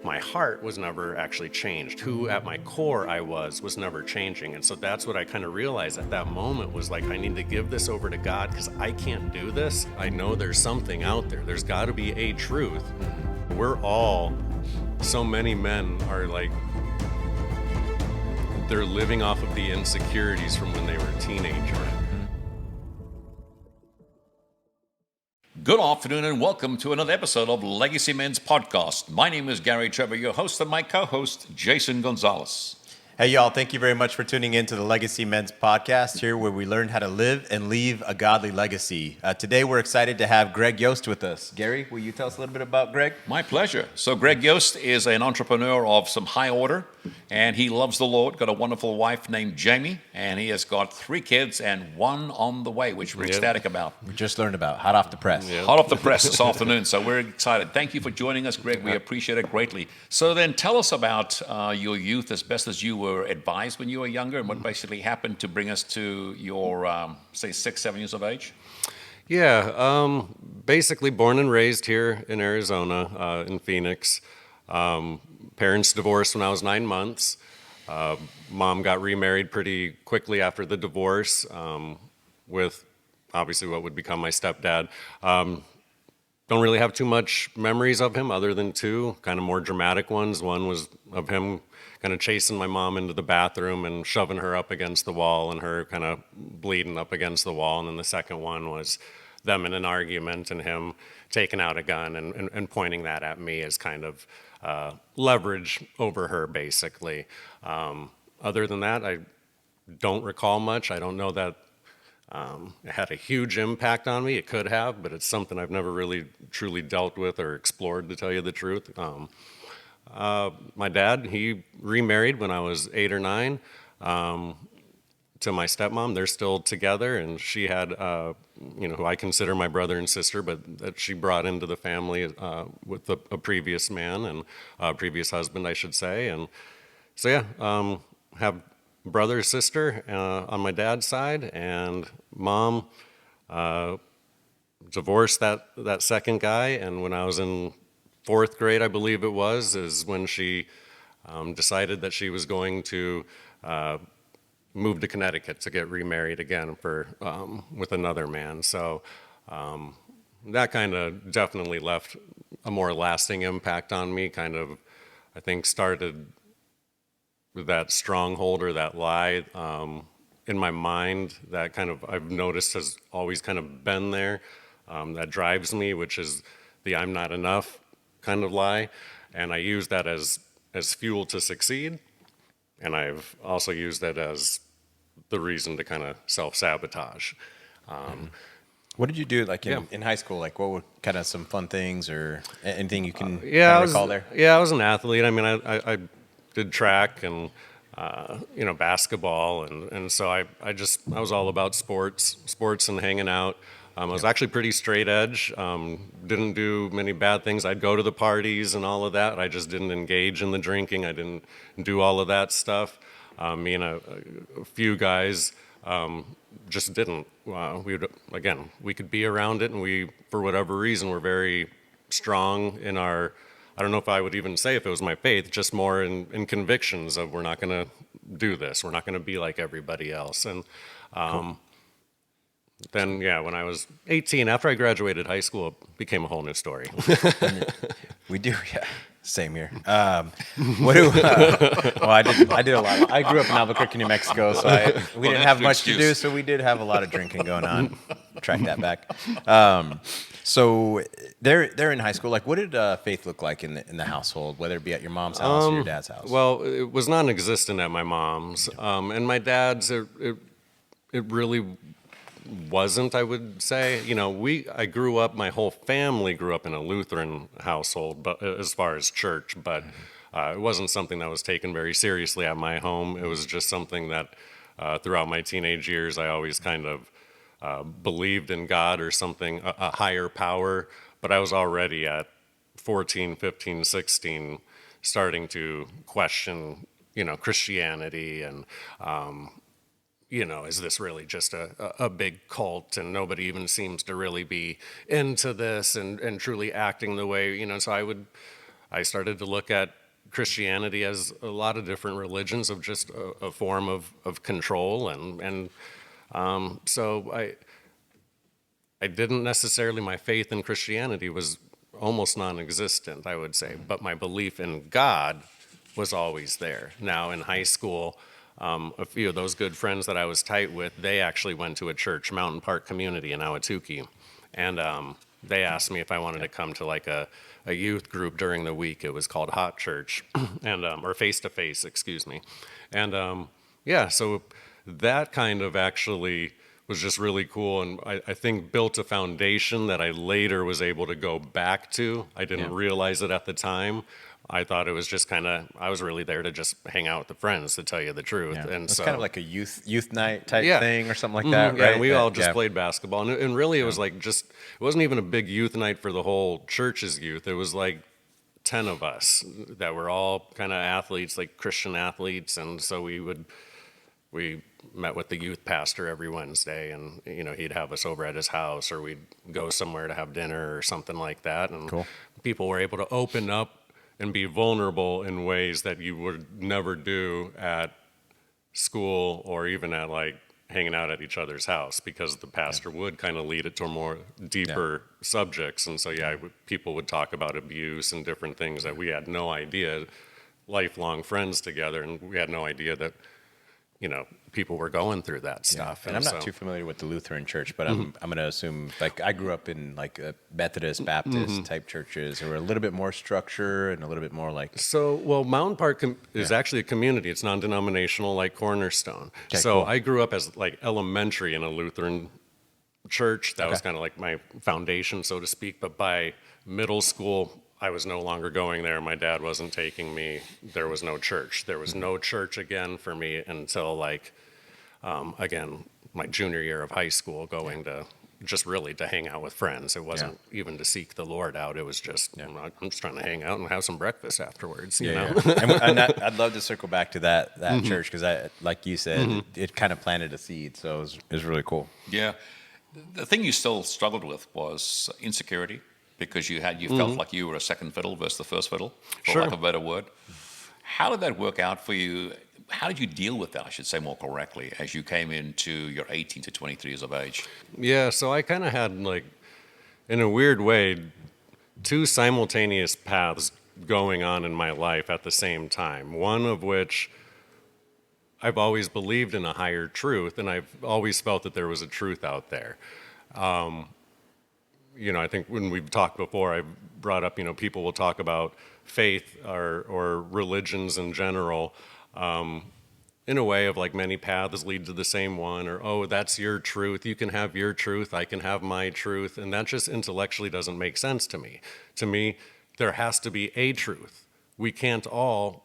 my heart was never actually changed. Who at my core I was never changing. And so that's what I kind of realized at that moment was like, I need to give this over to God because I can't do this. I know there's something out there. There's got to be a truth. So many men are like, they're living off of the insecurities from when they were a teenager. Good afternoon and welcome to another episode of Legacy Men's Podcast. My name is Gary Trevor, your host, and my co-host, Jason Gonzalez. Hey, y'all. Thank you very much for tuning in to the Legacy Men's Podcast, here where we learn how to live and leave a godly legacy. Today, we're excited to have Greg Yost with us. Gary, will you tell us a little bit about Greg? My pleasure. So Greg Yost is an entrepreneur of some high order, and he loves the Lord, got a wonderful wife named Jamie, and he has got 3 kids and 1 on the way, which we're ecstatic about. We just learned about, hot off the press. Yep. Hot off the press this afternoon, so we're excited. Thank you for joining us, Greg. We appreciate it greatly. So then tell us about your youth as best as you were advised when you were younger, and what basically happened to bring us to your, say, 6, 7 years of age? Yeah, basically born and raised here in Arizona, in Phoenix. Parents divorced when I was 9 months. Mom got remarried pretty quickly after the divorce with obviously what would become my stepdad. Don't really have too much memories of him other than 2 kind of more dramatic ones. One was of him kind of chasing my mom into the bathroom and shoving her up against the wall and her kind of bleeding up against the wall. And then the second one was them in an argument and him taking out a gun and pointing that at me as kind of leverage over her, basically. Other than that, I don't recall much. I don't know that it had a huge impact on me. It could have, but it's something I've never really truly dealt with or explored, to tell you the truth. My dad, he remarried when I was 8 or 9 to my stepmom. They're still together, and she had, who I consider my brother and sister, but that she brought into the family with a previous man and a previous husband, I should say. And so, yeah, have brother, sister on my dad's side, and mom divorced that second guy, and when I was in 4th grade, I believe it was, is when she decided that she was going to move to Connecticut to get remarried again with another man. So that kind of definitely left a more lasting impact on me, kind of, I think, started with that stronghold or that lie in my mind that kind of I've noticed has always kind of been there, that drives me, which is the I'm not enough kind of lie, and I use that as fuel to succeed, and I've also used that as the reason to kind of self-sabotage. What did you do in high school? Like, what were kind of some fun things or anything you can recall there? Yeah, I was an athlete. I mean, I did track and basketball, and so I was all about sports and hanging out. I was actually pretty straight edge, didn't do many bad things. I'd go to the parties and all of that. I just didn't engage in the drinking. I didn't do all of that stuff. Me and a few guys just didn't. We could be around it, and we, for whatever reason, were very strong in our, I don't know if I would even say if it was my faith, just more in convictions of we're not going to do this. We're not going to be like everybody else. And cool. Then, yeah, when I was 18, after I graduated high school, it became a whole new story. We do, yeah. Same here. I did a lot. I grew up in Albuquerque, New Mexico, so we didn't have much to do, so we did have a lot of drinking going on. Track that back. So they're in high school. Like, what did faith look like in the household, whether it be at your mom's house or your dad's house? Well, it was non-existent at my mom's, and my dad's. It really wasn't, I would say. I grew up, my whole family grew up in a Lutheran household, but as far as church, but it wasn't something that was taken very seriously at my home. It was just something that throughout my teenage years, I always kind of believed in God or something, a higher power, but I was already at 14, 15, 16, starting to question, Christianity and, is this really just a big cult and nobody even seems to really be into this and truly acting the way, so I started to look at Christianity as a lot of different religions of just a form of control, so I didn't necessarily, my faith in Christianity was almost non-existent, I would say, but my belief in God was always there. Now in high school, a few of those good friends that I was tight with, they actually went to a church, Mountain Park Community in Ahwatukee, and they asked me if I wanted to come to like a youth group during the week. It was called Hot Church, and or Face to Face, excuse me, and yeah, so that kind of actually was just really cool, and I think built a foundation that I later was able to go back to. I didn't realize it at the time. I thought it was just kind of, I was really there to just hang out with the friends, to tell you the truth. Yeah. And It's so kind of like a youth night type Yeah. thing or something like that, yeah, right? and we all just played basketball, and really it was like just, it wasn't even a big youth night for the whole church's youth. It was like 10 of us that were all kind of athletes, like Christian athletes, and so we met with the youth pastor every Wednesday, and he'd have us over at his house, or we'd go somewhere to have dinner or something like that. And Cool. people were able to open up and be vulnerable in ways that you would never do at school or even at like hanging out at each other's house, because the pastor would kind of lead it to more deeper subjects. And so people would talk about abuse and different things that we had no idea, lifelong friends together, and we had no idea that people were going through that stuff. And I'm not too familiar with the Lutheran church, but I'm going to assume, like, I grew up in like a Methodist, Baptist type churches who are a little bit more structure and a little bit more like. So, well, Mountain Park is actually a community. It's non-denominational, like Cornerstone. Okay, so cool. I grew up as like elementary in a Lutheran church. That was kind of like my foundation, so to speak. But by middle school, I was no longer going there. My dad wasn't taking me. There was no church. There was no church again for me until like, again, my junior year of high school, going to just really to hang out with friends. It wasn't even to seek the Lord out. It was just, I'm just trying to hang out and have some breakfast afterwards, you know? And I'd love to circle back to that church, because like you said, it kind of planted a seed. So it was really cool. Yeah. The thing you still struggled with was insecurity, because you felt like you were a second fiddle versus the first fiddle, for lack of a better word. How did that work out for you? How did you deal with that, I should say more correctly, as you came into your 18 to 23 years of age? Yeah, so I kind of had, like, in a weird way, two simultaneous paths going on in my life at the same time. One of which I've always believed in a higher truth, and I've always felt that there was a truth out there. I think when we've talked before, I brought up, people will talk about faith or religions in general, in a way of like many paths lead to the same one, or, oh, that's your truth. You can have your truth. I can have my truth. And that just intellectually doesn't make sense to me. To me, there has to be a truth. We can't all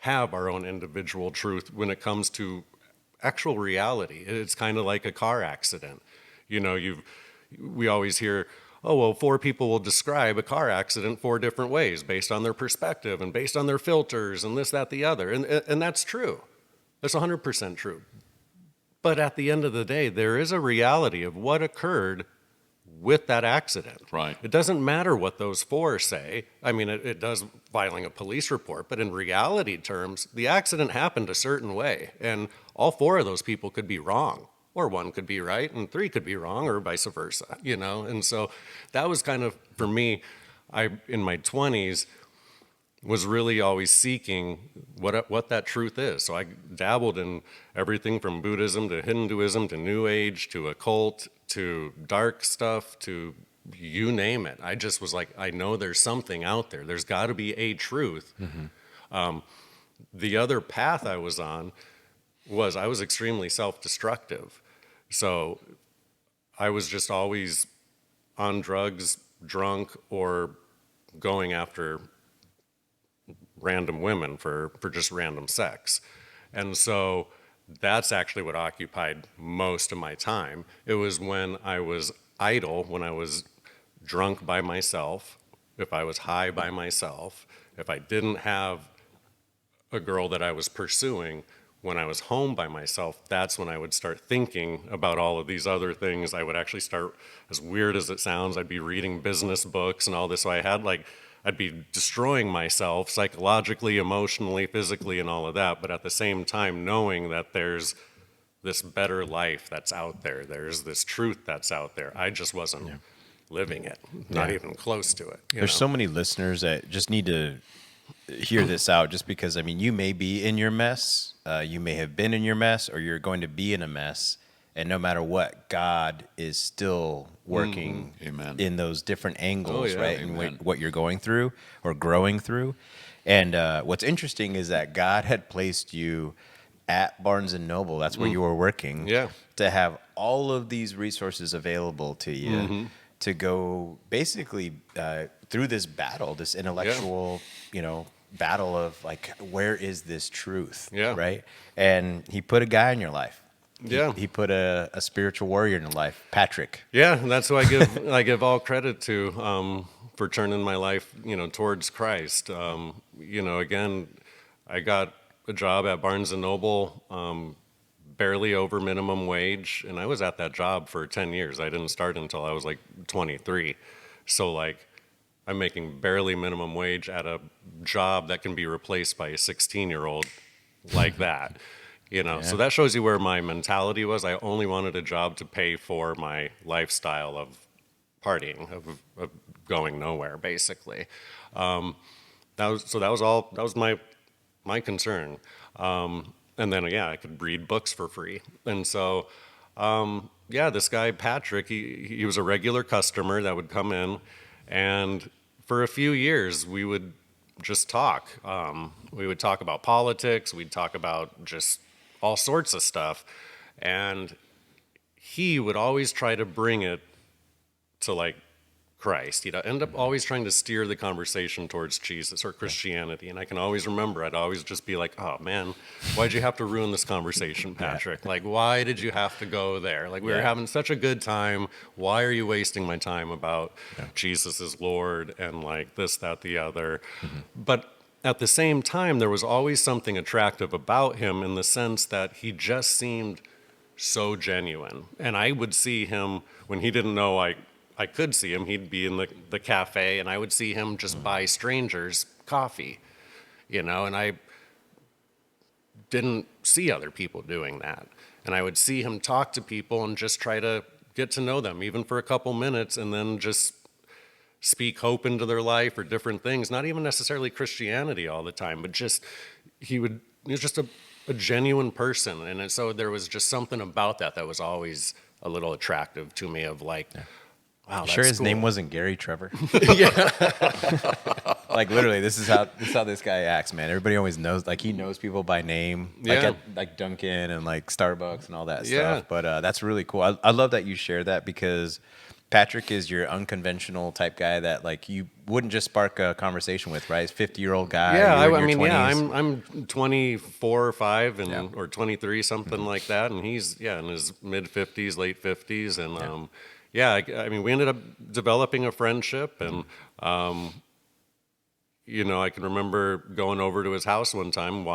have our own individual truth when it comes to actual reality. It's kind of like a car accident. We always hear, oh, well, 4 people will describe a car accident 4 different ways based on their perspective and based on their filters and this, that, the other. And that's true. That's 100% true. But at the end of the day, there is a reality of what occurred with that accident. Right. It doesn't matter what those 4 say. I mean, it does filing a police report, but in reality terms, the accident happened a certain way. And all 4 of those people could be wrong. Or 1 could be right, and 3 could be wrong, or vice versa, And so that was kind of, for me, in my 20s, was really always seeking what that truth is. So I dabbled in everything from Buddhism to Hinduism to New Age to occult to dark stuff to you name it. I just was like, I know there's something out there. There's got to be a truth. The other path I was on was I was extremely self-destructive. So I was just always on drugs, drunk, or going after random women for just random sex. And so that's actually what occupied most of my time. It was when I was idle, when I was drunk by myself, if I was high by myself, if I didn't have a girl that I was pursuing, when I was home by myself, that's when I would start thinking about all of these other things. I would actually start, as weird as it sounds, I'd be reading business books and all this. So I had I'd be destroying myself psychologically, emotionally, physically, and all of that. But at the same time, knowing that there's this better life that's out there, there's this truth that's out there. I just wasn't living it, not Yeah. even close to it. There's so many listeners that just need to hear this out, just because, I mean, you may be in your mess, you may have been in your mess, or you're going to be in a mess. And no matter what, God is still working Amen. in those different angles, yeah. right? Amen. And what you're going through or growing through. And what's interesting is that God had placed you at Barnes and Noble. That's where you were working. Yeah. To have all of these resources available to you to go basically through this battle, this intellectual, battle of like, where is this truth? Yeah. Right. And he put a guy in your life. Yeah. He put a spiritual warrior in your life, Patrick. Yeah, and that's who I give all credit to for turning my life, towards Christ. Again, I got a job at Barnes and Noble, barely over minimum wage, and I was at that job for 10 years. I didn't start until I was like 23. So like, I'm making barely minimum wage at a job that can be replaced by a 16-year-old like that. So that shows you where my mentality was. I only wanted a job to pay for my lifestyle of partying, of going nowhere, basically. That was my concern. And then I could read books for free. And so this guy Patrick, he was a regular customer that would come in, and for a few years we would just talk. We would talk about politics. We'd talk about just all sorts of stuff, and he would always try to bring it to like Christ. He'd end up always trying to steer the conversation towards Jesus or Christianity, and I can always remember I'd always just be like, oh man, why'd you have to ruin this conversation, Patrick? Like, why did you have to go there? Like, we were having such a good time. Why are you wasting my time about Jesus is Lord and like this, that, the other? But at the same time, there was always something attractive about him in the sense that he just seemed so genuine. And I would see him when he didn't know I could see him. He'd be in the cafe, and I would see him just buy strangers coffee, and I didn't see other people doing that. And I would see him talk to people and just try to get to know them, even for a couple minutes, and then just speak hope into their life or different things, not even necessarily Christianity all the time, but just he was just a genuine person. And so there was just something about that was always a little attractive to me, of like, wow, that's Sure, his cool. name wasn't Gary Trevor. Yeah. Like literally, this is how this guy acts, man. Everybody always knows, like he knows people by name, like Yeah. at like Dunkin' and like Starbucks and all that Yeah. stuff. But that's really cool. I love that you share that, because Patrick is your unconventional type guy that like you wouldn't just spark a conversation with, right? He's a 50-year-old guy. Yeah, you're I in your mean, 20s. I'm 24 or 5 and Yeah. or 23, something like that, and he's in his mid 50s, late 50s, and I mean, we ended up developing a friendship, and I can remember going over to his house one time,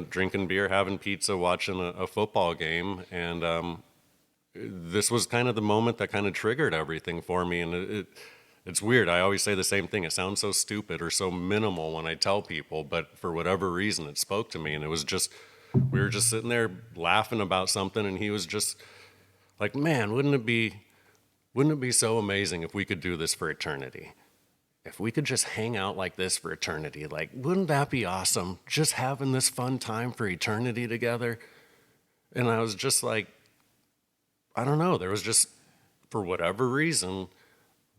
drinking beer, having pizza, watching a football game, and this was kind of the moment that kind of triggered everything for me, and it's weird. I always say the same thing. It sounds so stupid or so minimal when I tell people, but for whatever reason, it spoke to me, and it was just, we were just sitting there laughing about something, and he was just like, man, wouldn't it be so amazing if we could do this for eternity? If we could just hang out like this for eternity, like, wouldn't that be awesome? Just having this fun time for eternity together. And I was just like, I don't know. There was just, for whatever reason,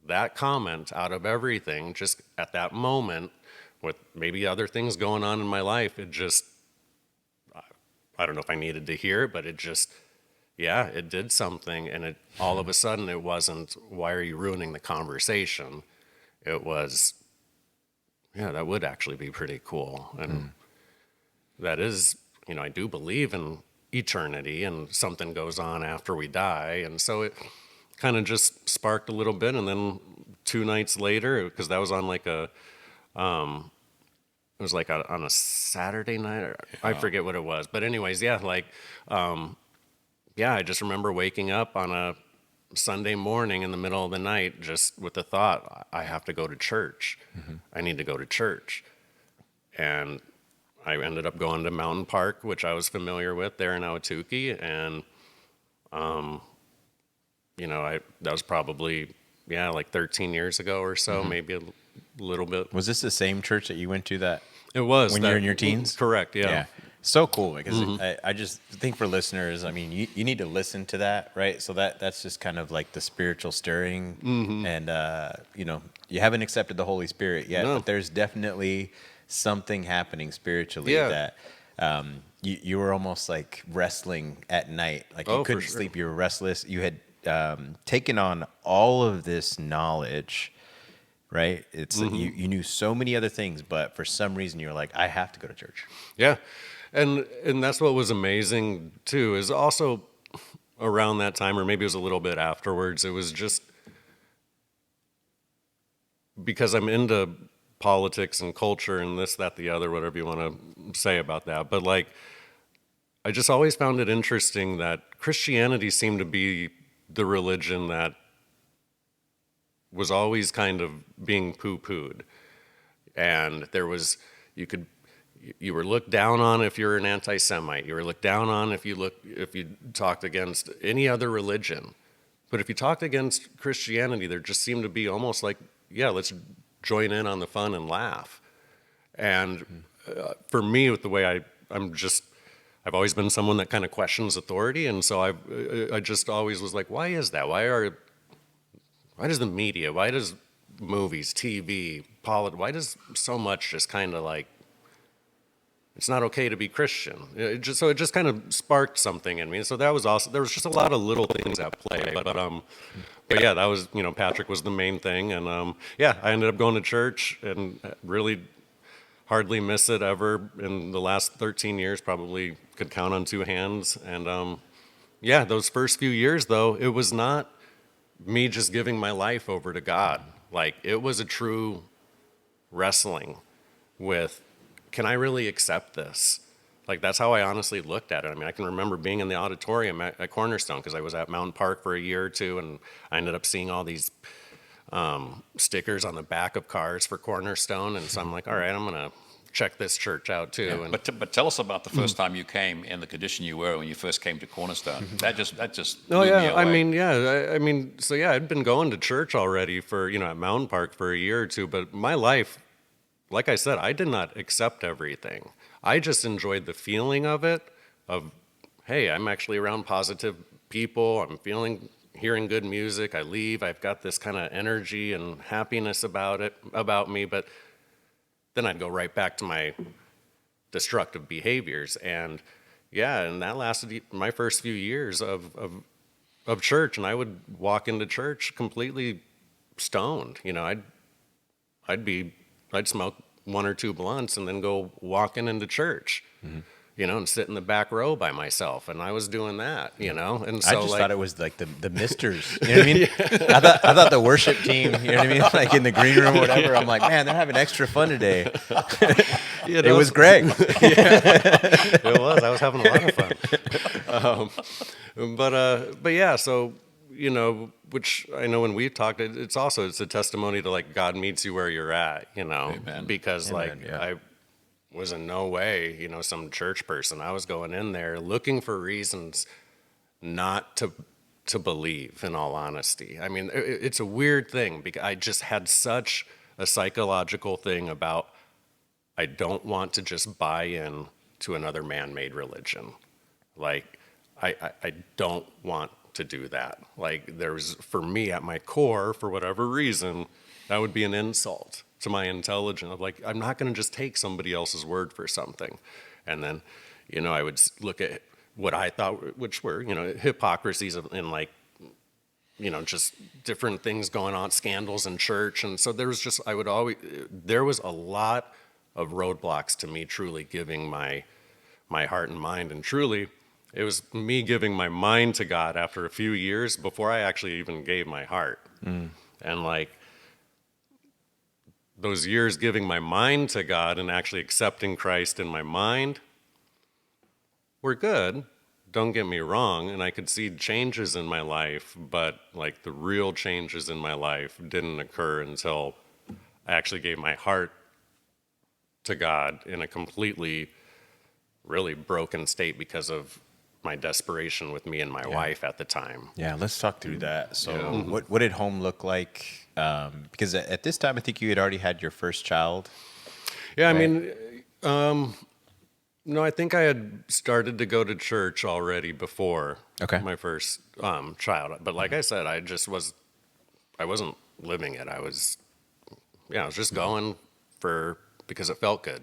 that comment out of everything, just at that moment, with maybe other things going on in my life, it just, I don't know if I needed to hear it, but it just, it did something. And it all of a sudden, it wasn't, why are you ruining the conversation? It was, that would actually be pretty cool. And that is, I do believe in eternity and something goes on after we die. And so it kind of just sparked a little bit. And then 2 nights later, because that was on like it was like on a Saturday night, or I forget what it was. But anyways, I just remember waking up on a Sunday morning in the middle of the night, just with the thought, I have to go to church. I need to go to church. And I ended up going to Mountain Park, which I was familiar with there in Ahwatukee. And, that was probably, like 13 years ago or so, maybe a little bit. Was this the same church that you went to that It was. when you were in your teens? Correct, yeah. Yeah. So cool, because I just think for listeners, I mean, you need to listen to that, right? So that's just kind of like the spiritual stirring. And, you haven't accepted the Holy Spirit yet, No. but there's definitely something happening spiritually Yeah. that you were almost like wrestling at night. Like you Oh, for couldn't sure. sleep, you were restless. You had taken on all of this knowledge, right? It's you knew so many other things, but for some reason you were like, I have to go to church. Yeah. And that's what was amazing too, is also around that time, or maybe it was a little bit afterwards, it was just because I'm into politics and culture and this, that, the other, whatever you want to say about that. But like, I just always found it interesting that Christianity seemed to be the religion that was always kind of being poo-pooed. And there was, you were looked down on if you're an anti-Semite. You were looked down on if you talked against any other religion. But if you talked against Christianity, there just seemed to be almost like, let's join in on the fun and laugh. And for me, with the way I've always been someone that kind of questions authority, and so I just always was like, why is that? Why does the media, why does movies, TV, why does so much just kind of like, it's not okay to be Christian? It just kind of sparked something in me. So that was awesome. There was just a lot of little things at play, but yeah, that was, Patrick was the main thing, and I ended up going to church and really hardly miss it ever in the last 13 years. Probably could count on two hands. And those first few years though, it was not me just giving my life over to God. Like, it was a true wrestling with, can I really accept this? Like, that's how I honestly looked at it. I mean, I can remember being in the auditorium at Cornerstone, because I was at Mountain Park for a year or two, and I ended up seeing all these stickers on the back of cars for Cornerstone, and so I'm like, all right, I'm gonna check this church out too. Yeah, And but tell us about the first time you came in the condition you were when you first came to Cornerstone. That just oh blew me yeah, away. I'd been going to church already for at Mountain Park for a year or two, but my life, like I said, I did not accept everything. I just enjoyed the feeling of it, of, hey, I'm actually around positive people. I'm hearing good music. I leave, I've got this kind of energy and happiness about me, but then I'd go right back to my destructive behaviors. And that lasted my first few years of church. And I would walk into church completely stoned. I'd smoke one or two blunts and then go walking into church, and sit in the back row by myself. And I was doing that, and so I just thought it was like the misters. You know what I mean? I thought the worship team, you know what I mean? Like in the green room or whatever. I'm like, man, they're having extra fun today. It was Greg. It was. I was having a lot of fun. But yeah, so, which I know when we've talked, it's a testimony to like God meets you where you're at, Amen. because Amen, yeah. I was in no way, some church person. I was going in there looking for reasons not to believe, in all honesty. I mean, it's a weird thing because I just had such a psychological thing about, I don't want to just buy in to another man-made religion. Like, I don't want to do that. Like, for me, at my core, for whatever reason, that would be an insult to my intelligence. Of like, I'm not going to just take somebody else's word for something. And then, I would look at what I thought, which were, hypocrisies in like, just different things going on, scandals in church. And so there was a lot of roadblocks to me truly giving my heart and mind. And truly, it was me giving my mind to God after a few years before I actually even gave my heart. And like, those years giving my mind to God and actually accepting Christ in my mind were good. don't get me wrong, and I could see changes in my life, but like the real changes in my life didn't occur until I actually gave my heart to God in a completely, really broken state because of my desperation with me and my wife at the time. Yeah, let's talk through that. So, Yeah. what did home look like? Because at this time, I think you had already had your first child. Yeah, I Right. mean, no, I think I had started to go to church already before Okay. my first child. But like I said, I wasn't living it. I was just going because it felt good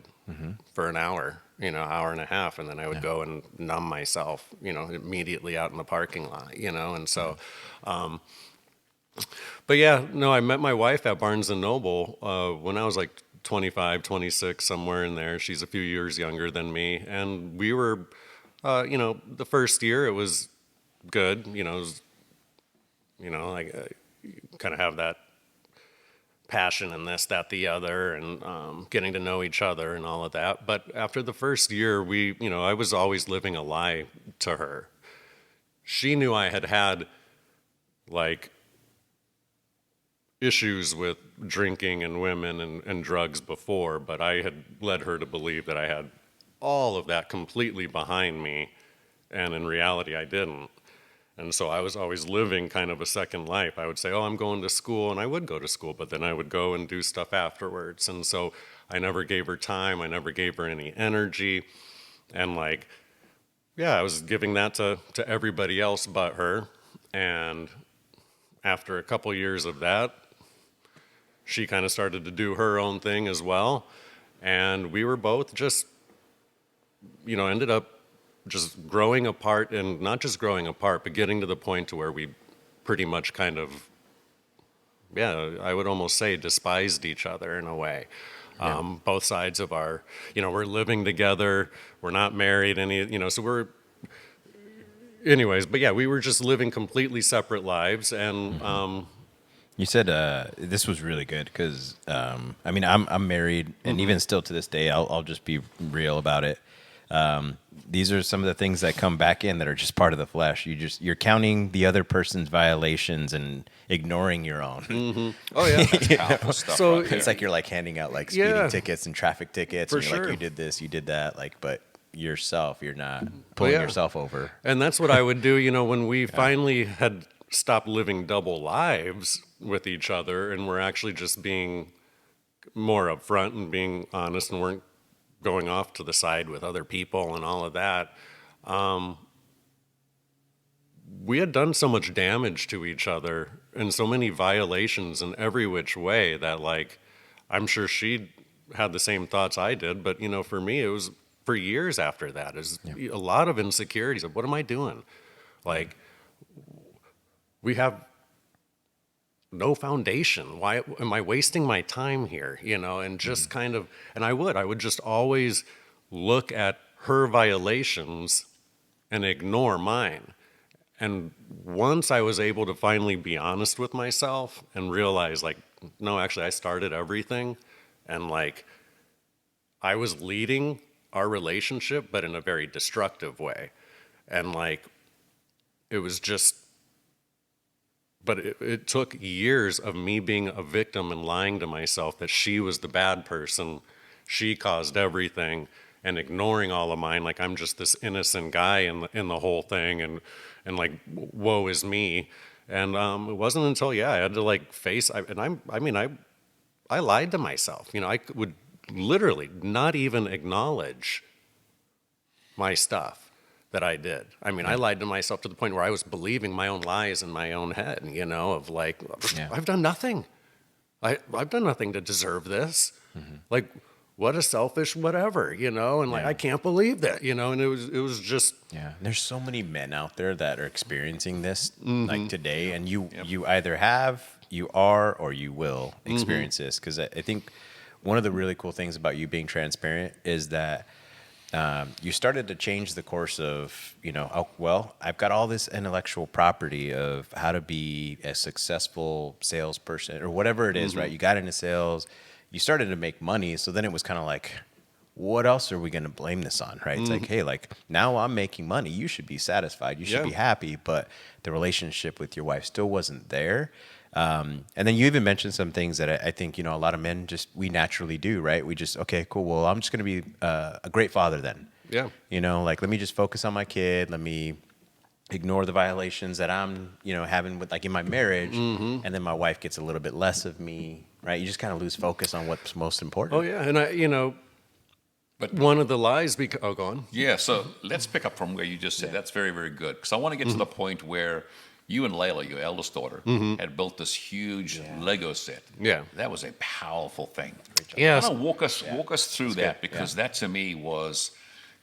for an hour, hour and a half. And then I would go and numb myself, immediately out in the parking lot, and so, but yeah, no, I met my wife at Barnes and Noble when I was like 25, 26, somewhere in there. She's a few years younger than me. And we were, the first year it was good, like you kind of have that passion and this, that, the other, and getting to know each other and all of that. But after the first year, I was always living a lie to her. She knew I had had like issues with drinking and women and drugs before, but I had led her to believe that I had all of that completely behind me, and in reality, I didn't. And so I was always living kind of a second life. I would say, oh, I'm going to school, and I would go to school, but then I would go and do stuff afterwards. And so I never gave her time. I never gave her any energy. And like, yeah, I was giving that to everybody else but her. And after a couple years of that, she kind of started to do her own thing as well. And we were both just, ended up just growing apart, and not just growing apart, but getting to the point to where we pretty much kind of, I would almost say despised each other in a way. Both sides of our, we're living together, we're not married, so anyways, but yeah, we were just living completely separate lives. And You said this was really good because I'm married, and even still to this day, I'll just be real about it. These are some of the things that come back in that are just part of the flesh. You're counting the other person's violations and ignoring your own. oh yeah, That's powerful stuff. So right there. It's like you're like handing out like speeding Yeah. tickets and traffic tickets, For and you're sure. like, you did this, you did that, like, but yourself, you're not pulling yeah. yourself over. And that's what I would do, when we finally had stopped living double lives with each other, and we're actually just being more upfront and being honest, and weren't going off to the side with other people and all of that. We had done so much damage to each other and so many violations in every which way that, like, I'm sure she had the same thoughts I did. But, for me, it was for years after that. Is a lot of insecurities of what am I doing? Like, we have no foundation. Why am I wasting my time here? And just kind of, and I would just always look at her violations and ignore mine. And once I was able to finally be honest with myself and realize, like, no, actually, I started everything, and like, I was leading our relationship, but in a very destructive way. And like, it was just, but it took years of me being a victim and lying to myself that she was the bad person, she caused everything, and ignoring all of mine, like I'm just this innocent guy in the whole thing, and like, woe is me. And it wasn't until I had to like face, I lied to myself. I would literally not even acknowledge my stuff that I did. I lied to myself to the point where I was believing my own lies in my own head, of like, I've done nothing. I've done nothing to deserve this. Like, what a selfish whatever, and like, I can't believe that, and it was just. Yeah, there's so many men out there that are experiencing this like today, and you either have, you are, or you will experience this. Because I think one of the really cool things about you being transparent is that you started to change the course of, I've got all this intellectual property of how to be a successful salesperson or whatever it is, right? You got into sales, you started to make money, so then it was kind of like, what else are we going to blame this on, right? It's like, hey, like now I'm making money. You should be satisfied. You should be happy. But the relationship with your wife still wasn't there. And then you even mentioned some things that I think, a lot of men we naturally do, right? We just, okay, cool. Well, I'm just going to be a great father then. Yeah. Like, let me just focus on my kid. Let me ignore the violations that I'm, having with like in my marriage. And then my wife gets a little bit less of me, right? You just kind of lose focus on what's most important. Oh, yeah. And but one of the lies, go on. Yeah, so let's pick up from where you just said. That's very, very good. Because I want to get to the point where you and Layla, your eldest daughter, had built this huge Lego set. Yeah. That was a powerful thing. Yes. Kind of walk us through that, because that to me was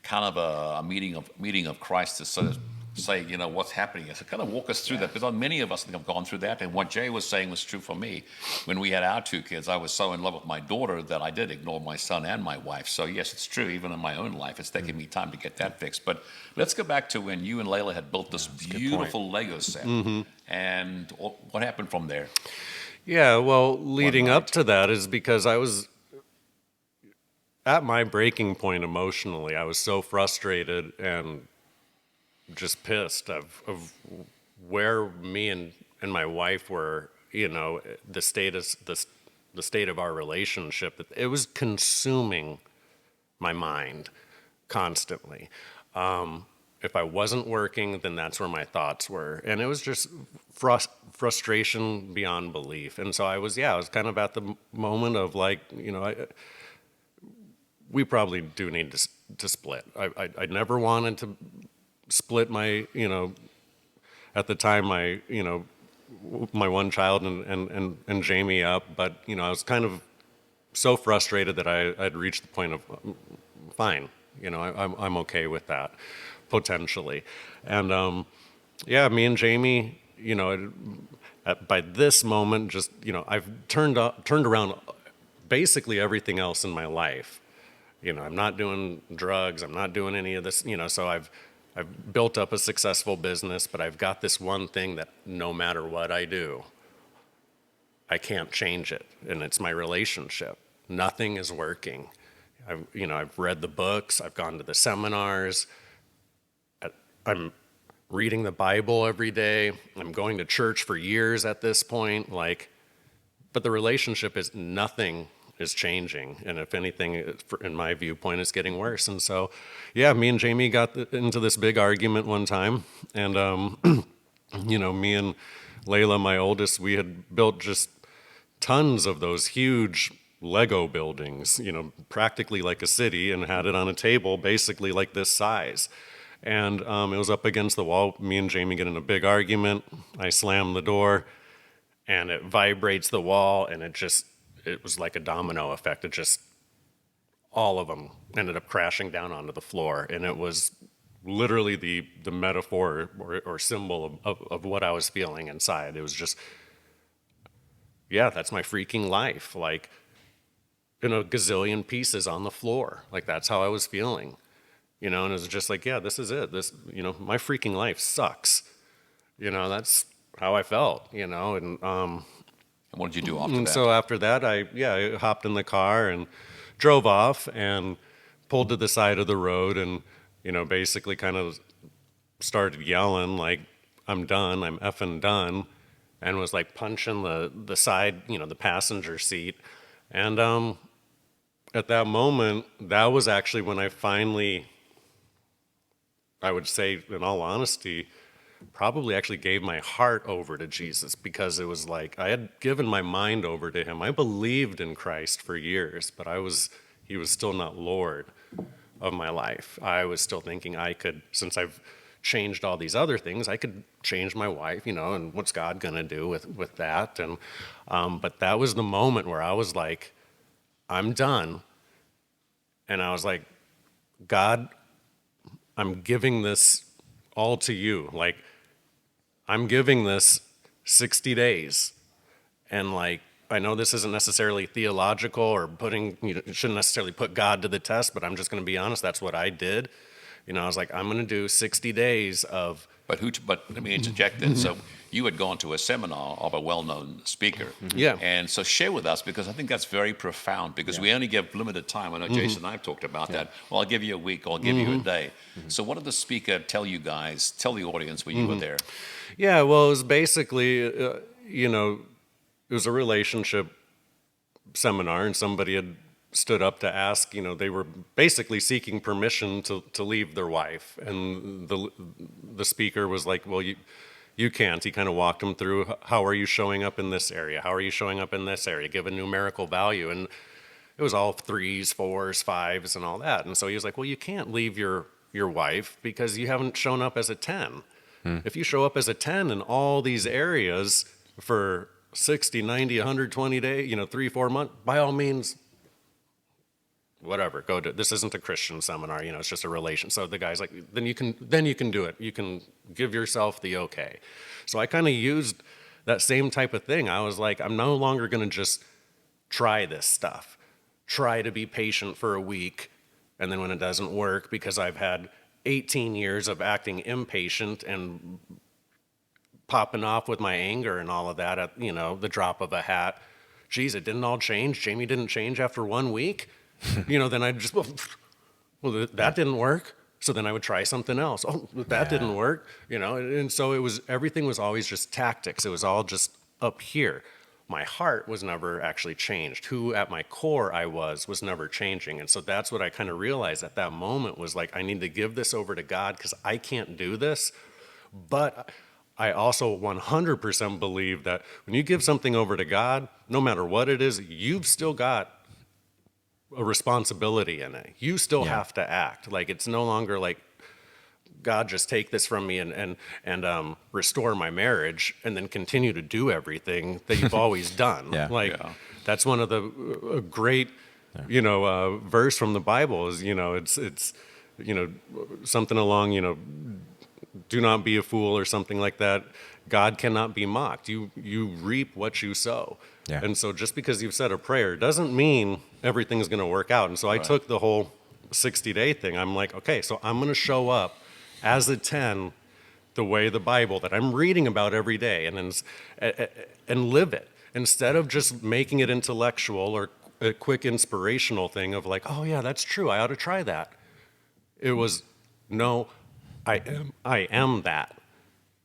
kind of a meeting of Christ to sort of say, what's happening. So kind of walk us through that, because many of us have gone through that. And what Jay was saying was true for me. When we had our two kids, I was so in love with my daughter that I did ignore my son and my wife. So yes, it's true. Even in my own life, it's taken me time to get that fixed. But let's go back to when you and Layla had built this beautiful Lego set. And what happened from there? Yeah, well, leading up to that is because I was at my breaking point emotionally. I was so frustrated and just pissed of where me and my wife were, the state of our relationship. It was consuming my mind constantly. If I wasn't working, then that's where my thoughts were, and it was just frustration beyond belief. And so I was kind of at the moment of like, we probably do need to split. I never wanted to split my, at the time, my one child and Jamie up, but I was kind of so frustrated that I'd reached the point of fine, I'm okay with that potentially, and me and Jamie, by this moment, just I've turned around basically everything else in my life. I'm not doing drugs. I'm not doing any of this. So I've built up a successful business, but I've got this one thing that no matter what I do, I can't change it, and it's my relationship. Nothing is working. I've read the books. I've gone to the seminars. I'm reading the Bible every day. I'm going to church for years at this point. But the relationship nothing is changing, and if anything, in my viewpoint, it's getting worse. And so, me and Jamie got into this big argument one time, and me and Layla, my oldest, we had built just tons of those huge Lego buildings, practically like a city, and had it on a table basically like this size. And it was up against the wall. Me and Jamie get in a big argument. I slam the door, and it vibrates the wall, and it was like a domino effect. It just, all of them ended up crashing down onto the floor. And it was literally the metaphor or symbol of what I was feeling inside. It was just, that's my freaking life. In a gazillion pieces on the floor. That's how I was feeling. And it was just like, this is it. This, my freaking life sucks. That's how I felt, and And what did you do after that? so after that, I hopped in the car and drove off and pulled to the side of the road and, basically kind of started yelling like, I'm done, I'm effing done, and was like punching the side, the passenger seat. And at that moment, that was actually when I finally, I would say in all honesty, probably actually gave my heart over to Jesus, because it was like I had given my mind over to him. I believed in Christ for years, but he was still not Lord of my life. I was still thinking I could, since I've changed all these other things, I could change my wife, and what's God gonna do with that? And but that was the moment where I was like, I'm done. And I was like, God, I'm giving this all to you. I'm giving this 60 days. And I know this isn't necessarily theological or shouldn't necessarily put God to the test, but I'm just going to be honest, that's what I did. I was like, I'm going to do 60 days of. But let me interject then. So you had gone to a seminar of a well-known speaker. Yeah. And so share with us, because I think that's very profound, because we only give limited time. I know Jason and I have talked about that. Well, I'll give you a week, I'll give you a day. So what did the speaker tell you guys, tell the audience when you were there? Yeah, well, it was basically, it was a relationship seminar, and somebody had stood up to ask, they were basically seeking permission to leave their wife. And the speaker was like, well, you can't. He kind of walked them through, how are you showing up in this area? How are you showing up in this area? Give a numerical value. And it was all 3s, 4s, 5s, and all that. And so he was like, well, you can't leave your wife because you haven't shown up as a 10. If you show up as a 10 in all these areas for 60, 90, 120 days, 3-4 months, by all means, whatever, go do it. This isn't a Christian seminar, it's just a relation. So the guy's like, then you can do it. You can give yourself the okay. So I kind of used that same type of thing. I was like, I'm no longer going to just try this stuff. Try to be patient for a week, and then when it doesn't work, because I've had 18 years of acting impatient and popping off with my anger and all of that at, the drop of a hat. Geez, it didn't all change. Jamie didn't change after 1 week. Then I'd just, well, that didn't work. So then I would try something else. Oh, that didn't work, and so everything was always just tactics. It was all just up here. My heart was never actually changed. Who at my core I was never changing. And so that's what I kind of realized at that moment was like, I need to give this over to God because I can't do this. But I also 100% believe that when you give something over to God, no matter what it is, you've still got a responsibility in it. You still have to act. Like, it's no longer like, God, just take this from me and restore my marriage and then continue to do everything that you've always done. That's one of the great, verse from the Bible is, it's something along, do not be a fool or something like that. God cannot be mocked. You reap what you sow. Yeah. And so just because you've said a prayer doesn't mean everything's going to work out. And so I took the whole 60-day thing. I'm like, okay, so I'm going to show up as a 10 the way the Bible that I'm reading about every day and live it, instead of just making it intellectual or a quick inspirational thing of like, oh yeah, that's true, I ought to try that. It was, no, I am that.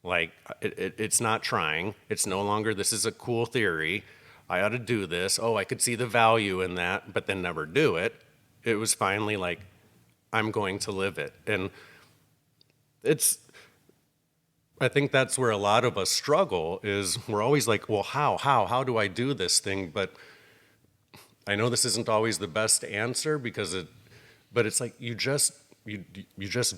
Like, it's not trying. It's no longer, this is a cool theory. I ought to do this. Oh, I could see the value in that, but then never do it. It was finally like, I'm going to live it. And I think that's where a lot of us struggle is we're always like, well, how do I do this thing? But I know this isn't always the best answer but it's like, you just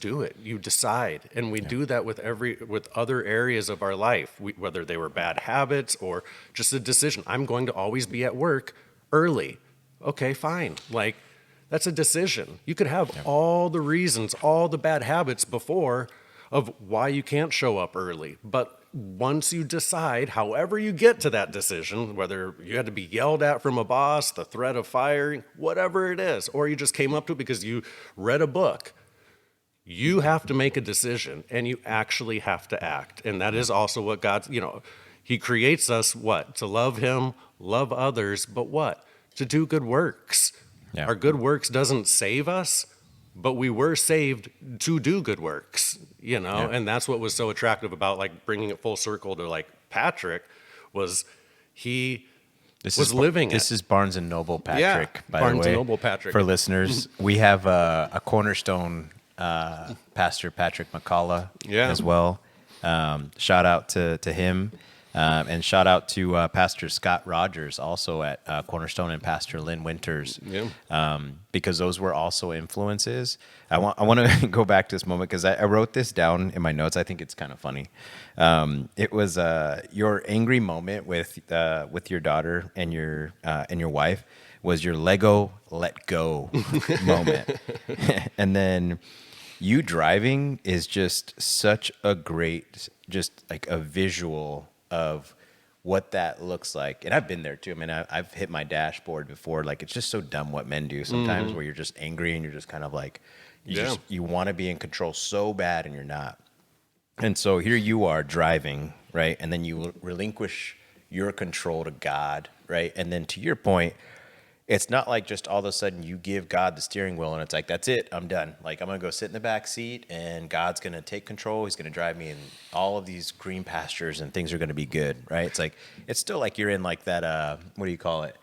do it. You decide. And we do that with other areas of our life, whether they were bad habits or just a decision. I'm going to always be at work early. Okay, fine. Like, that's a decision. You could have all the reasons, all the bad habits before of why you can't show up early. But once you decide, however you get to that decision, whether you had to be yelled at from a boss, the threat of firing, whatever it is, or you just came up to it because you read a book, you have to make a decision and you actually have to act. And that is also what God, He creates us, what? To love Him, love others, but what? To do good works. Yeah. Our good works doesn't save us, but we were saved to do good works, and that's what was so attractive about like bringing it full circle to like Patrick was living it. This is Barnes and Noble Patrick, by Barnes the way. and Noble Patrick. For listeners, we have a Cornerstone pastor, Patrick McCullough, as well. Shout out to him. And shout out to Pastor Scott Rogers, also at Cornerstone, and Pastor Lynn Winters, because those were also influences. I want to go back to this moment because I wrote this down in my notes. I think it's kind of funny. It was your angry moment with your daughter and your wife was your Lego let go moment, and then you driving is just such a great, just like a visual of what that looks like. And I've been there too. I mean, I've hit my dashboard before. Like, it's just so dumb what men do sometimes, where you're just angry and you're just kind of like, you want to be in control so bad and you're not. And so here you are driving, right? And then you relinquish your control to God, right? And then to your point, it's not like just all of a sudden you give God the steering wheel and it's like, that's it, I'm done. Like, I'm going to go sit in the back seat and God's going to take control. He's going to drive me in all of these green pastures and things are going to be good, right? It's like, it's still like you're in like that, what do you call it?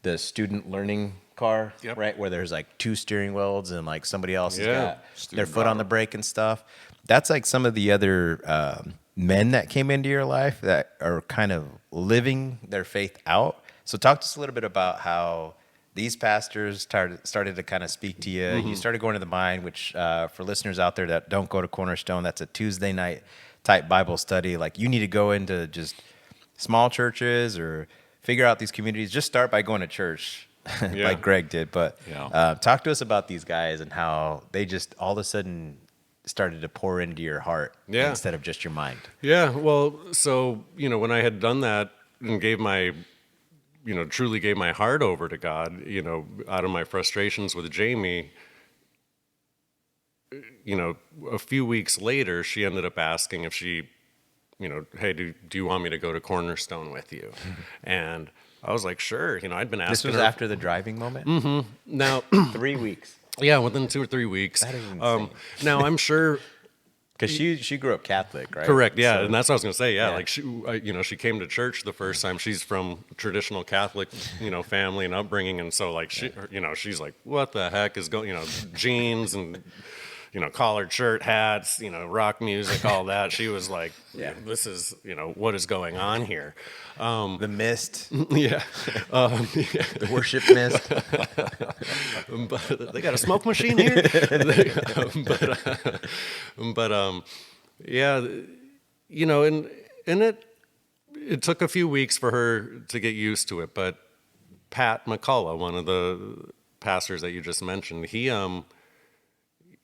The student learning car, right? Where there's like 2 steering wheels and like somebody else has got their foot on the brake and stuff. That's like some of the other men that came into your life that are kind of living their faith out. So talk to us a little bit about how these pastors started to kind of speak to you. You started going to the Mind, which for listeners out there that don't go to Cornerstone, that's a Tuesday night type Bible study. Like, you need to go into just small churches or figure out these communities. Just start by going to church like Greg did. But talk to us about these guys and how they just all of a sudden started to pour into your heart instead of just your mind. Yeah, well, so, when I had done that and truly gave my heart over to God, out of my frustrations with Jamie, a few weeks later, she ended up asking if she, hey, do you want me to go to Cornerstone with you? And I was like, sure. I'd been asking This was her. after the driving moment? Now, 3 weeks. Yeah, within 2 or 3 weeks. That is insane. Now, I'm sure. Because she grew up Catholic, right? Correct, yeah, So, and that's what I was going to say. Yeah, like she came to church the first time. She's from traditional Catholic, family and upbringing, and so like she's like, what the heck is going? Jeans and collared shirt, hats, rock music, all that. She was like, this is what is going on here? the mist, Yeah, the worship mist. but they got a smoke machine here. Yeah, and it took a few weeks for her to get used to it. But Pat McCullough, one of the pastors that you just mentioned,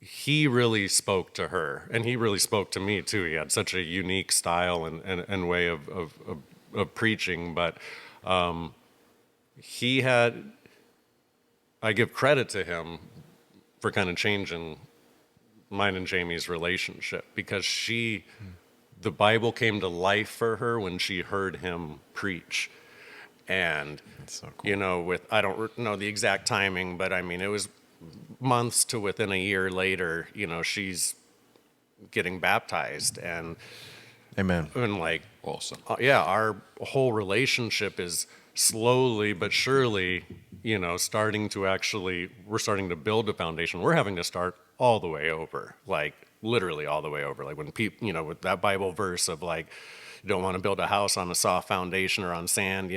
he really spoke to her, and he really spoke to me too. He had such a unique style and way of preaching, but I give credit to him for kind of changing mine and Jamie's relationship, because the Bible came to life for her when she heard him preach. And, That's so cool. I don't know the exact timing, but I mean, it was months to within a year later, she's getting baptized. And Amen. And like, Awesome. Our whole relationship is slowly but surely, we're starting to build a foundation. We're having to start all the way over, like literally all the way over. Like when people, with that Bible verse of like, you don't want to build a house on a soft foundation or on sand,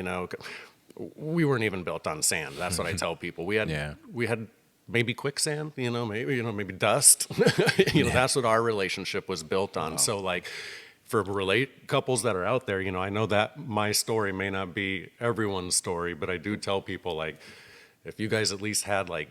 we weren't even built on sand. That's what I tell people. We had maybe quicksand, maybe dust. That's what our relationship was built on. Wow. So like, for couples that are out there, I know that my story may not be everyone's story, but I do tell people, like, if you guys at least had like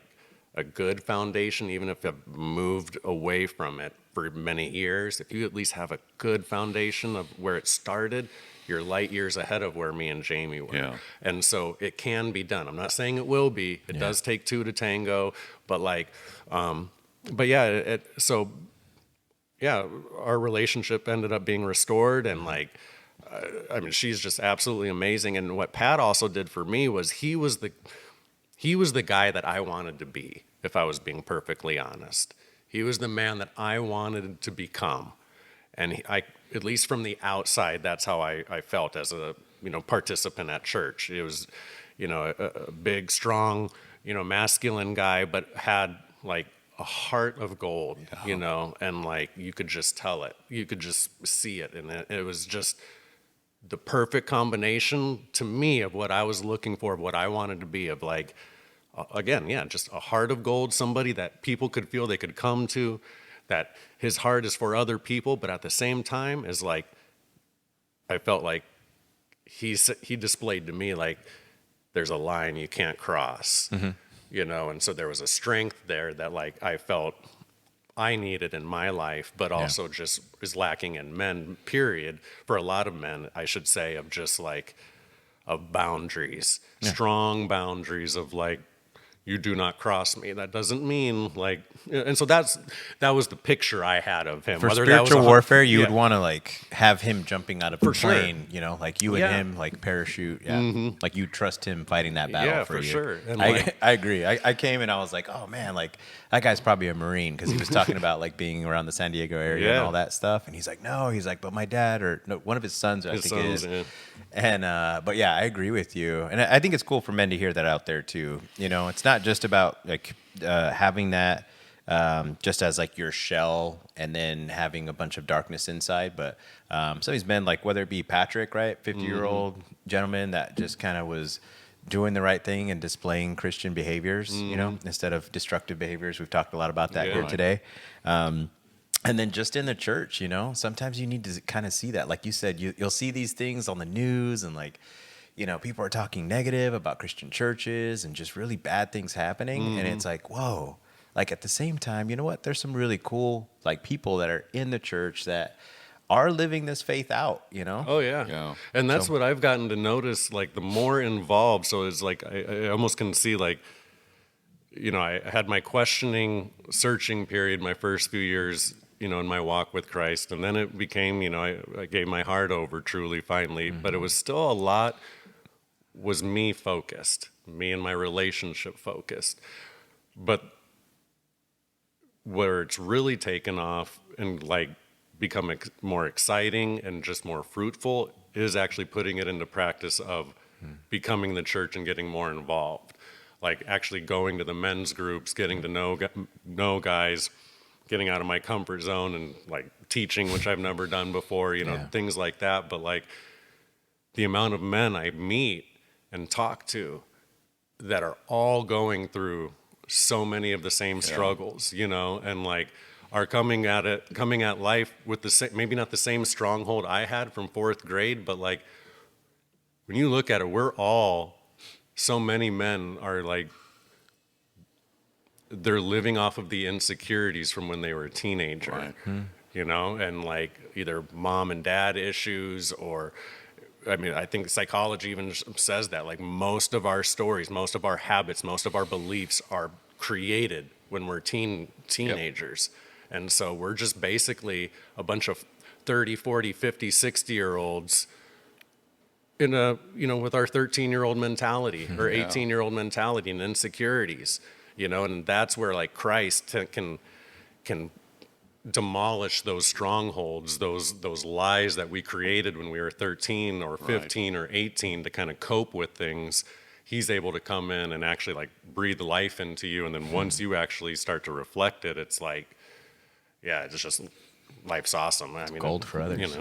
a good foundation, even if you've moved away from it for many years, if you at least have a good foundation of where it started, you're light years ahead of where me and Jamie were. Yeah. And so it can be done. I'm not saying it will be. It does take 2 to tango, but like, our relationship ended up being restored, and like, she's just absolutely amazing. And what Pat also did for me was he was the guy that I wanted to be, if I was being perfectly honest. He was the man that I wanted to become. And at least from the outside, that's how I felt as a participant at church. It was, a big, strong, masculine guy, but had like a heart of gold, and like you could just tell it. You could just see it, and it was just the perfect combination to me of what I was looking for, of what I wanted to be, of like, again, just a heart of gold, somebody that people could feel they could come to, that his heart is for other people, but at the same time is like, I felt like he displayed to me like there's a line you can't cross, and so there was a strength there that like I felt I needed in my life, but also just is lacking in men, period. For a lot of men, I should say, of just like, of boundaries, strong boundaries of like, you do not cross me. That doesn't mean like, and so that was the picture I had of him. For Whether that was spiritual warfare, you would yeah. want to like have him jumping out of a For sure. plane, like you and Yeah. him, like parachute. Yeah. Like you trust him fighting that battle Yeah, for for you. sure. And I agree. I came and I was like, oh man, like that guy's probably a Marine because he was talking about like being around the San Diego area and Yeah. all that stuff. And he's like, no, but my dad or no, one of his sons, I think it is. Yeah. And but yeah, I agree with you, and I think it's cool for men to hear that out there too. It's not just about like having that just as like your shell, and then having a bunch of darkness inside. But some of these men, like whether it be Patrick, right, 50-year-old gentleman that just kind of was doing the right thing and displaying Christian behaviors, instead of destructive behaviors. We've talked a lot about that here today. And then just in the church, sometimes you need to kind of see that. Like you said, you'll see these things on the news and like, people are talking negative about Christian churches and just really bad things happening. And it's like, whoa, like at the same time, you know what? There's some really cool like people that are in the church that are living this faith out, Oh yeah. Yeah. And that's what I've gotten to notice, like the more involved. So it's like, I almost can see like, I had my questioning, searching period my first few years, in my walk with Christ. And then it became, I gave my heart over truly finally, but it was still a lot was me focused, me and my relationship focused. But where it's really taken off and like become more exciting and just more fruitful is actually putting it into practice of becoming the church and getting more involved. Like actually going to the men's groups, getting to know guys, getting out of my comfort zone and like teaching, which I've never done before, things like that. But like the amount of men I meet and talk to that are all going through so many of the same struggles, and like are coming at life with the same, maybe not the same stronghold I had from fourth grade, but like when you look at it, so many men are like, they're living off of the insecurities from when they were a teenager, Right. And like either mom and dad issues or, I mean, I think psychology even says that like most of our stories, most of our habits, most of our beliefs are created when we're teenagers. Yep. And so we're just basically a bunch of 30, 40, 50, 60-year-olds in with our 13-year-old mentality or 18-year-old mentality and insecurities. And that's where like Christ can demolish those strongholds, those lies that we created when we were 13 or 15 or 18 to kind of cope with things. He's able to come in and actually like breathe life into you, and then once you actually start to reflect it, it's like, it's just life's awesome. I mean, gold for others.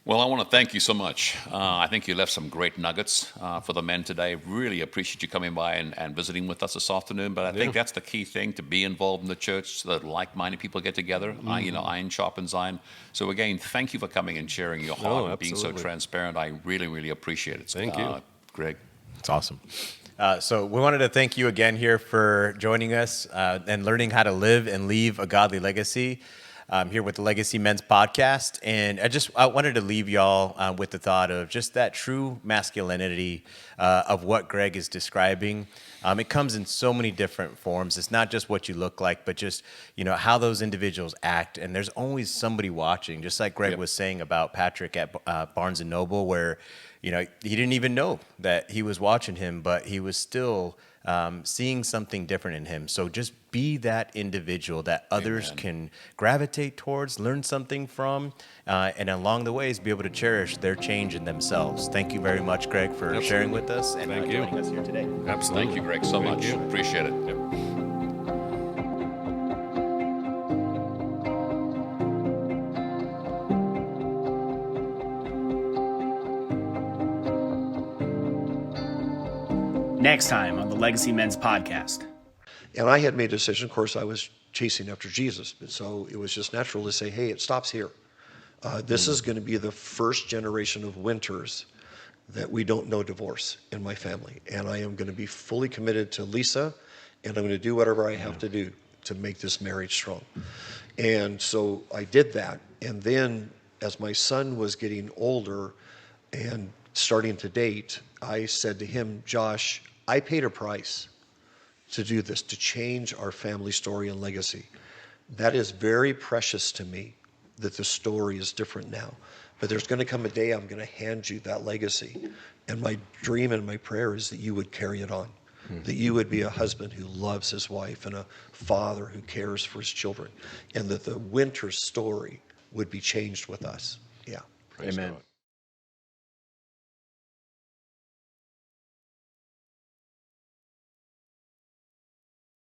Well, I want to thank you so much. I think you left some great nuggets for the men today. Really appreciate you coming by and visiting with us this afternoon. But I think that's the key thing, to be involved in the church so that like-minded people get together. Iron sharpens iron. So again, thank you for coming and sharing your heart and being so transparent. I really, really appreciate it. Thank you, Greg. It's awesome. So we wanted to thank you again here for joining us and learning how to live and leave a godly legacy. Here with the Legacy Men's Podcast. And I wanted to leave y'all with the thought of just that true masculinity of what Greg is describing. It comes in so many different forms. It's not just what you look like, but just, how those individuals act. And there's always somebody watching, just like Greg was saying about Patrick at Barnes & Noble, where, he didn't even know that he was watching him, but he was still seeing something different in him. So just be that individual that others can gravitate towards, learn something from, and along the ways be able to cherish their change in themselves. Thank you very much, Greg, for sharing with us and joining us here today. Absolutely. Thank you, Greg, so much. Appreciate it. Yep. Next time on the Legacy Men's Podcast. And I had made a decision. Of course, I was chasing after Jesus. And so it was just natural to say, hey, it stops here. This is going to be the first generation of winters that we don't know divorce in my family. And I am going to be fully committed to Lisa, and I'm going to do whatever I have to do to make this marriage strong. And so I did that. And then as my son was getting older and starting to date, I said to him, Josh, I paid a price to do this, to change our family story and legacy. That is very precious to me, that the story is different now. But there's going to come a day I'm going to hand you that legacy. And my dream and my prayer is that you would carry it on, that you would be a husband who loves his wife and a father who cares for his children, and that the winter story would be changed with us. Yeah. Amen.